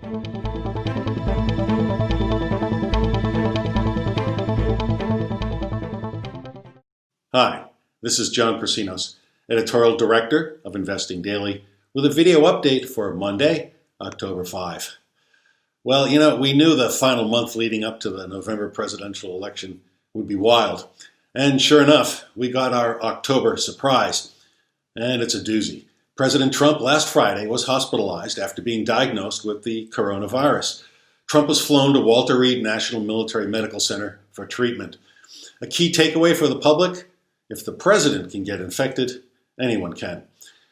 Hi, this is John Prasinos, Editorial Director of Investing Daily, with a video update for Monday, October 5. Well, we knew the final month leading up to the November presidential election would be wild. And sure enough, we got our October surprise. And it's a doozy. President Trump last Friday was hospitalized after being diagnosed with the coronavirus. Trump was flown to Walter Reed National Military Medical Center for treatment. A key takeaway for the public: if the president can get infected, anyone can.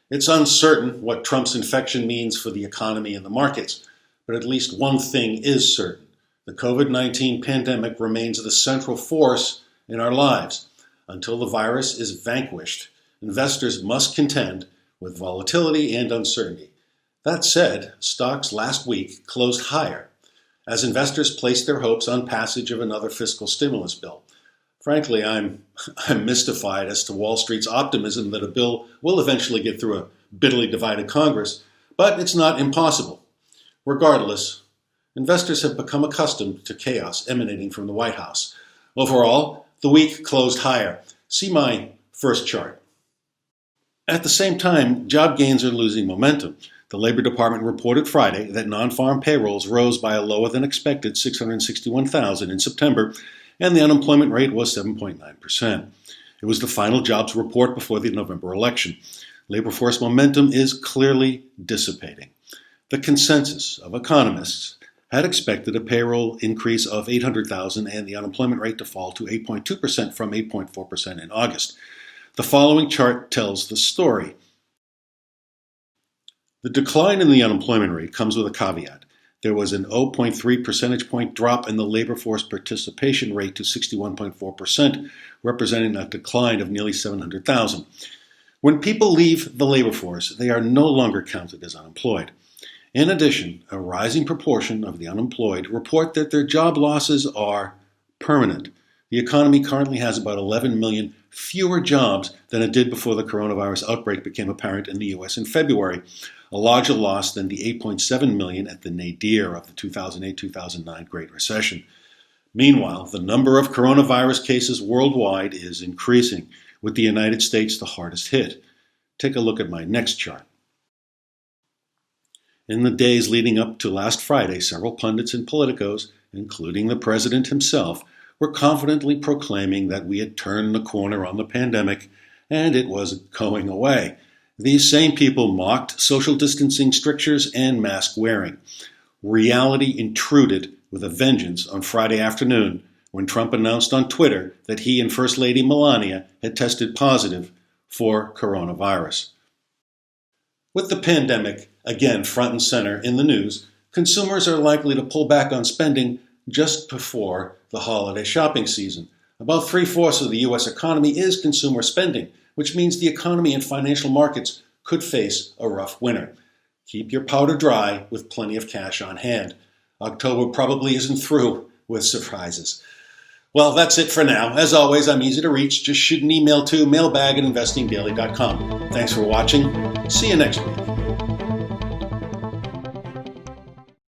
It's uncertain what Trump's infection means for the economy and the markets, but at least one thing is certain. The COVID-19 pandemic remains the central force in our lives. Until the virus is vanquished, investors must contend with volatility and uncertainty. That said, stocks last week closed higher as investors placed their hopes on passage of another fiscal stimulus bill. Frankly, I'm mystified as to Wall Street's optimism that a bill will eventually get through a bitterly divided Congress, but it's not impossible. Regardless, investors have become accustomed to chaos emanating from the White House. Overall, the week closed higher. See my first chart. At the same time, job gains are losing momentum. The Labor Department reported Friday that non-farm payrolls rose by a lower than expected 661,000 in September, and the unemployment rate was 7.9%. It was the final jobs report before the November election. Labor force momentum is clearly dissipating. The consensus of economists had expected a payroll increase of 800,000 and the unemployment rate to fall to 8.2% from 8.4% in August. The following chart tells the story. The decline in the unemployment rate comes with a caveat. There was an 0.3 percentage point drop in the labor force participation rate to 61.4%, representing a decline of nearly 700,000. When people leave the labor force, they are no longer counted as unemployed. In addition, a rising proportion of the unemployed report that their job losses are permanent. The economy currently has about 11 million fewer jobs than it did before the coronavirus outbreak became apparent in the U.S. in February, a larger loss than the 8.7 million at the nadir of the 2008-2009 Great Recession. Meanwhile, the number of coronavirus cases worldwide is increasing, with the United States the hardest hit. Take a look at my next chart. In the days leading up to last Friday, several pundits and politicos, including the president himself, were confidently proclaiming that we had turned the corner on the pandemic and it was going away. These same people mocked social distancing strictures and mask wearing. Reality intruded with a vengeance on Friday afternoon when Trump announced on Twitter that he and First Lady Melania had tested positive for coronavirus. With the pandemic again front and center in the news, consumers are likely to pull back on spending just before the holiday shopping season. About 3/4 of the U.S. economy is consumer spending, which means the economy and financial markets could face a rough winter. Keep your powder dry with plenty of cash on hand. October probably isn't through with surprises. Well, that's it for now. As always, I'm easy to reach. Just shoot an email to mailbag@investingdaily.com. Thanks for watching. See you next week.